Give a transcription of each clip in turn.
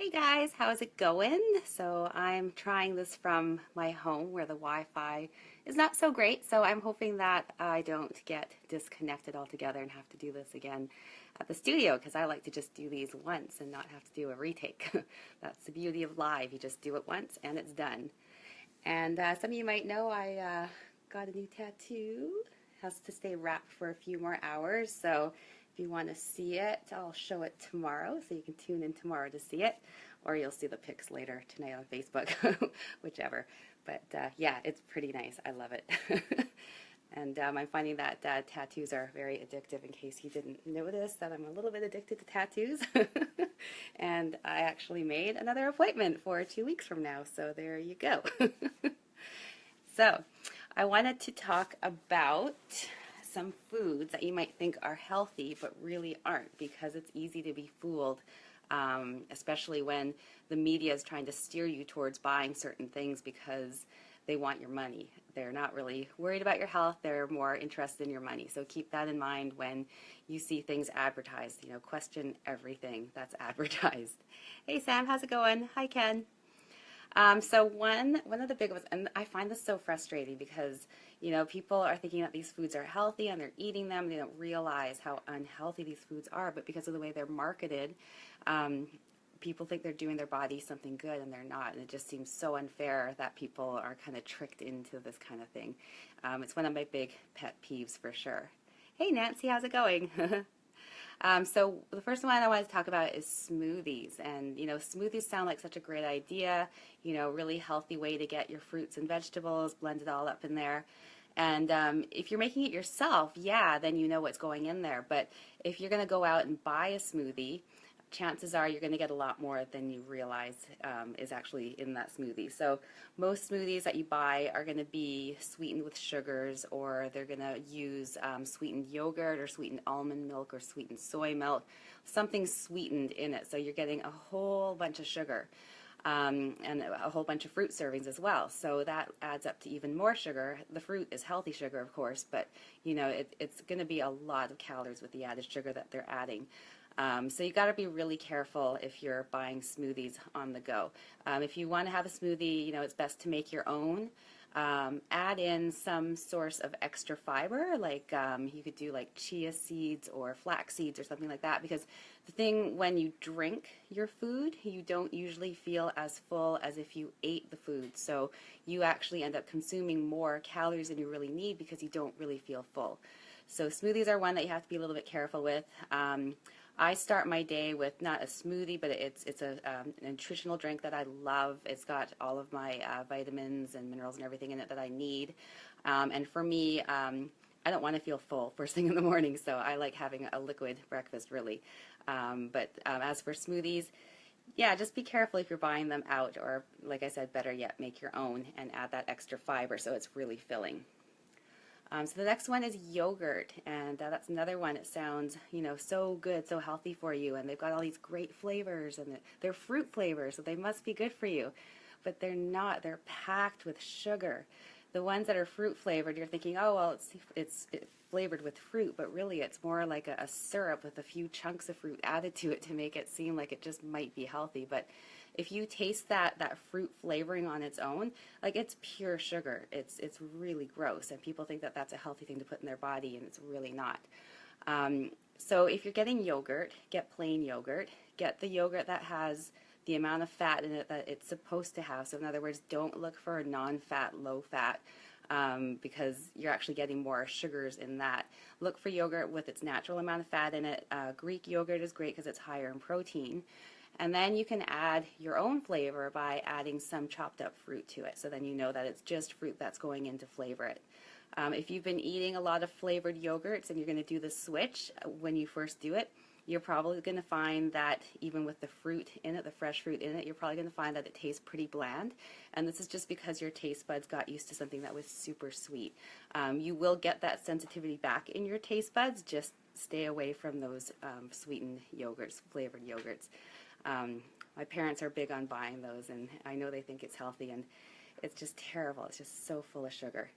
Hey guys, how's it going? So I'm trying this from my home where the Wi-Fi is not so great, so I'm hoping that I don't get disconnected altogether and have to do this again at the studio because I like to just do these once and not have to do a retake. That's the beauty of live. You just do it once and it's done. And some of you might know I got a new tattoo. Has to stay wrapped for a few more hours, so if you want to see it, I'll show it tomorrow, so you can tune in tomorrow to see it, or you'll see the pics later tonight on Facebook, whichever. But yeah, it's pretty nice. I love it. And I'm finding that tattoos are very addictive, in case you didn't notice that I'm a little bit addicted to tattoos. And I actually made another appointment for 2 weeks from now, so there you go. So I wanted to talk about some foods that you might think are healthy but really aren't, because it's easy to be fooled, especially when the media is trying to steer you towards buying certain things because they want your money. They're not really worried about your health, they're more interested in your money. So keep that in mind when you see things advertised. You know, question everything that's advertised. Hey Sam, how's it going? Hi Ken. So one of the big ones, and I find this so frustrating because, you know, people are thinking that these foods are healthy and they're eating them. They don't realize how unhealthy these foods are, but because of the way they're marketed, people think they're doing their body something good and they're not. And it just seems so unfair that people are kind of tricked into this kind of thing. It's one of my big pet peeves for sure. Hey Nancy, how's it going? So the first one I wanted to talk about is smoothies. And, you know, smoothies sound like such a great idea, you know, really healthy way to get your fruits and vegetables, blend it all up in there. And if you're making it yourself, yeah, then you know what's going in there. But if you're going to go out and buy a smoothie, chances are you're going to get a lot more than you realize is actually in that smoothie. So most smoothies that you buy are going to be sweetened with sugars, or they're going to use sweetened yogurt or sweetened almond milk or sweetened soy milk, something sweetened in it. So you're getting a whole bunch of sugar. And a whole bunch of fruit servings as well. So that adds up to even more sugar. The fruit is healthy sugar, of course, but you know it's going to be a lot of calories with the added sugar that they're adding. So you got to be really careful if you're buying smoothies on the go. If you want to have a smoothie, you know, it's best to make your own. Add in some source of extra fiber, like you could do like chia seeds or flax seeds or something like that, because the thing when you drink your food, you don't usually feel as full as if you ate the food. So you actually end up consuming more calories than you really need because you don't really feel full. So smoothies are one that you have to be a little bit careful with. I start my day with not a smoothie, but it's a nutritional drink that I love. It's got all of my vitamins and minerals and everything in it that I need. And for me, I don't want to feel full first thing in the morning, so I like having a liquid breakfast, really. But as for smoothies, yeah, just be careful if you're buying them out, or like I said, better yet, make your own and add that extra fiber so it's really filling. So the next one is yogurt, and that's another one. It sounds, you know, so good, so healthy for you, and they've got all these great flavors, and they're fruit flavors, so they must be good for you. But they're not. They're packed with sugar. The ones that are fruit flavored, you're thinking, oh, well, it's flavored with fruit, but really it's more like a syrup with a few chunks of fruit added to it to make it seem like it just might be healthy. But if you taste that fruit flavoring on its own, like it's pure sugar. It's really gross, and people think that that's a healthy thing to put in their body, and it's really not. So if you're getting yogurt, get plain yogurt. Get the yogurt that has the amount of fat in it that it's supposed to have. So in other words, don't look for a non-fat, low-fat, because you're actually getting more sugars in that. Look for yogurt with its natural amount of fat in it. Greek yogurt is great because it's higher in protein. And then you can add your own flavor by adding some chopped up fruit to it. So then you know that it's just fruit that's going in to flavor it. If you've been eating a lot of flavored yogurts and you're going to do the switch when you first do it, you're probably going to find that even with the fruit in it, the fresh fruit in it, you're probably going to find that it tastes pretty bland. And this is just because your taste buds got used to something that was super sweet. You will get that sensitivity back in your taste buds. Just stay away from those sweetened yogurts, flavored yogurts. My parents are big on buying those, and I know they think it's healthy, and it's just terrible. It's just so full of sugar.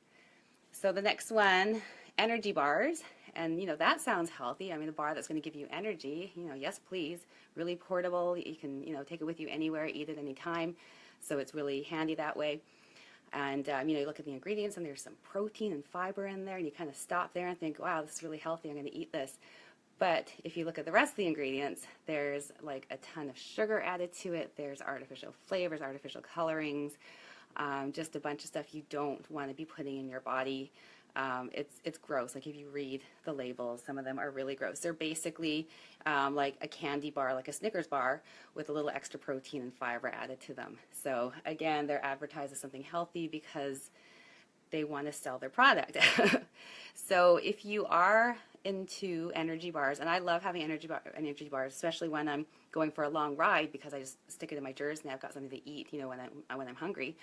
So the next one, energy bars. And, that sounds healthy. I mean, a bar that's going to give you energy, yes, please. Really portable. You can, take it with you anywhere, eat it anytime. So it's really handy that way. And, you look at the ingredients and there's some protein and fiber in there, and you kind of stop there and think, wow, this is really healthy. I'm going to eat this. But if you look at the rest of the ingredients, there's like a ton of sugar added to it. There's artificial flavors, artificial colorings, just a bunch of stuff you don't want to be putting in your body. It's gross. Like if you read the labels, some of them are really gross. They're basically like a candy bar, like a Snickers bar, with a little extra protein and fiber added to them. So again, they're advertised as something healthy because they want to sell their product. So if you are into energy bars, and I love having energy bars, especially when I'm going for a long ride, because I just stick it in my jersey and I've got something to eat, when I'm hungry.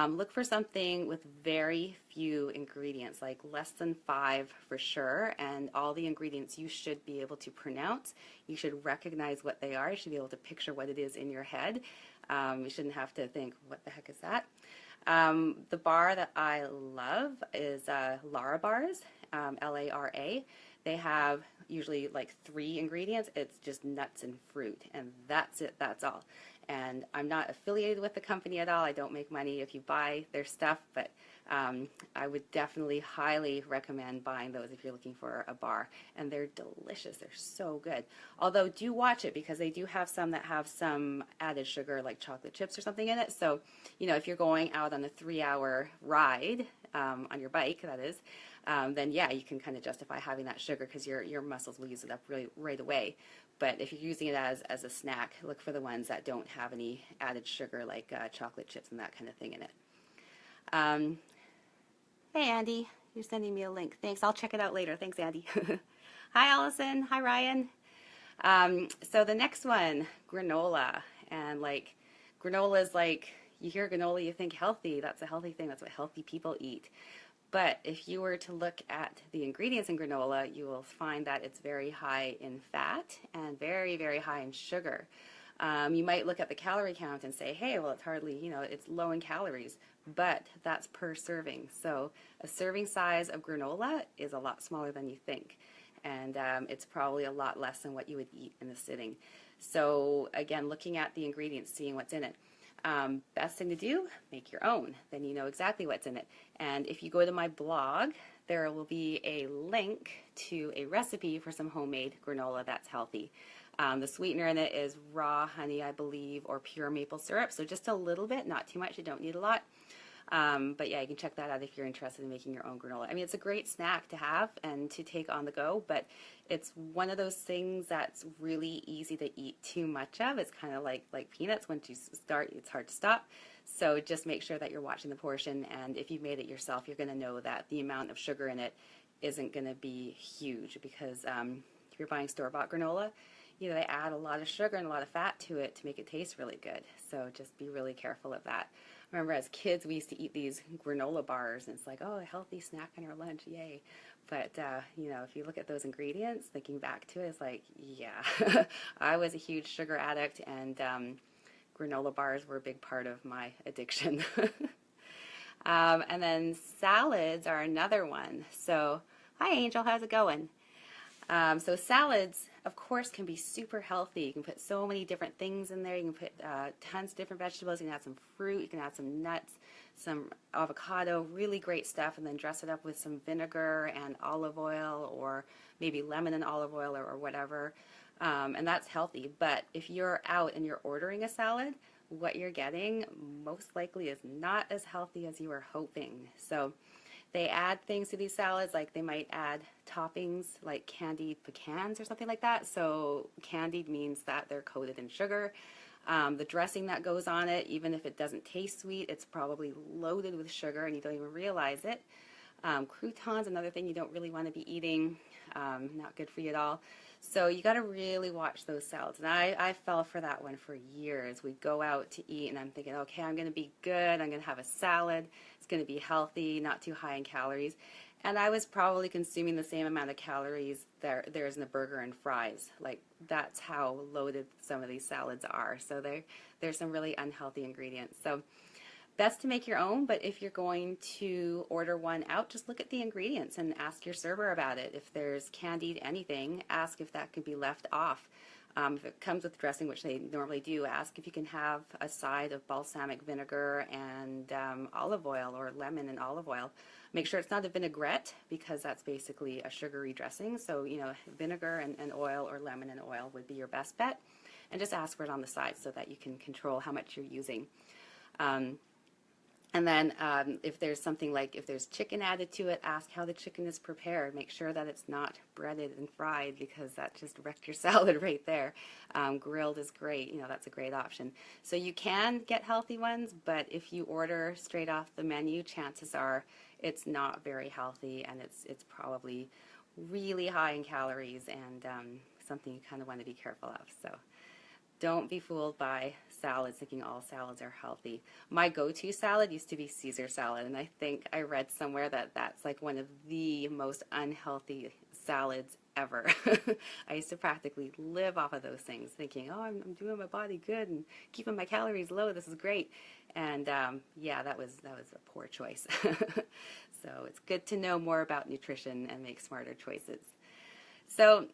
Look for something with very few ingredients, like less than 5 for sure, and all the ingredients you should be able to pronounce. You should recognize what they are. You should be able to picture what it is in your head. You shouldn't have to think, what the heck is that? The bar that I love is Lara bars, Lara. They have usually like 3 ingredients. It's just nuts and fruit, and that's it. That's all. And I'm not affiliated with the company at all. I don't make money if you buy their stuff, but I would definitely highly recommend buying those if you're looking for a bar. And they're delicious. They're so good. Although do watch it, because they do have some that have some added sugar, like chocolate chips or something in it. So, if you're going out on a 3-hour ride on your bike, that is, then yeah, you can kind of justify having that sugar because your muscles will use it up really right away. But if you're using it as a snack, look for the ones that don't have any added sugar, like chocolate chips and that kind of thing in it. Hey, Andy, you're sending me a link. Thanks. I'll check it out later. Thanks, Andy. Hi, Allison. Hi, Ryan. So the next one, granola. And like, granola is like, you hear granola, you think healthy. That's a healthy thing. That's what healthy people eat. But if you were to look at the ingredients in granola, you will find that it's very high in fat and very, very high in sugar. You might look at the calorie count and say, hey, well, it's hardly, it's low in calories, but that's per serving. So a serving size of granola is a lot smaller than you think. And it's probably a lot less than what you would eat in a sitting. So again, looking at the ingredients, seeing what's in it. Best thing to do, make your own. Then you know exactly what's in it. And if you go to my blog, there will be a link to a recipe for some homemade granola that's healthy. The sweetener in it is raw honey, I believe, or pure maple syrup. So just a little bit, not too much. You don't need a lot. But yeah, you can check that out if you're interested in making your own granola. I mean, it's a great snack to have and to take on the go, but it's one of those things that's really easy to eat too much of. It's kind of like peanuts. Once you start, it's hard to stop. So just make sure that you're watching the portion, and if you've made it yourself, you're going to know that the amount of sugar in it isn't going to be huge, because if you're buying store-bought granola, they add a lot of sugar and a lot of fat to it to make it taste really good. So just be really careful of that. I remember as kids, we used to eat these granola bars, and it's like, oh, a healthy snack on your lunch, yay. But, if you look at those ingredients, thinking back to it, it's like, yeah, I was a huge sugar addict, and granola bars were a big part of my addiction. And then salads are another one. So, hi, Angel, how's it going? So salads, of course, can be super healthy. You can put so many different things in there. You can put tons of different vegetables. You can add some fruit. You can add some nuts, some avocado, really great stuff, and then dress it up with some vinegar and olive oil, or maybe lemon and olive oil, or whatever. And that's healthy. But if you're out and you're ordering a salad, what you're getting most likely is not as healthy as you were hoping. So they add things to these salads, like they might add toppings like candied pecans or something like that. So candied means that they're coated in sugar. The dressing that goes on it, even if it doesn't taste sweet, it's probably loaded with sugar and you don't even realize it. Croutons, another thing you don't really want to be eating, not good for you at all. So you got to really watch those salads. And I fell for that one for years. We'd go out to eat and I'm thinking, okay, I'm going to be good. I'm going to have a salad. It's going to be healthy, not too high in calories. And I was probably consuming the same amount of calories there's in a burger and fries. Like, that's how loaded some of these salads are. So there's some really unhealthy ingredients. So Best to make your own, but if you're going to order one out, just look at the ingredients and ask your server about it. If there's candied anything, ask if that can be left off. If it comes with dressing, which they normally do, ask if you can have a side of balsamic vinegar and olive oil, or lemon and olive oil. Make sure it's not a vinaigrette, because that's basically a sugary dressing. So, vinegar and oil, or lemon and oil, would be your best bet. And just ask for it on the side so that you can control how much you're using. And then if there's something like, if there's chicken added to it, ask how the chicken is prepared. Make sure that it's not breaded and fried, because that just wrecked your salad right there. Grilled is great. That's a great option. So you can get healthy ones, but if you order straight off the menu, chances are it's not very healthy, and it's probably really high in calories, and something you kind of want to be careful of. So don't be fooled by salads thinking all salads are healthy. My go-to salad used to be Caesar salad, and I think I read somewhere that that's like one of the most unhealthy salads ever. I used to practically live off of those things, thinking, oh, I'm doing my body good and keeping my calories low. This is great. And yeah, that was a poor choice. So it's good to know more about nutrition and make smarter choices. So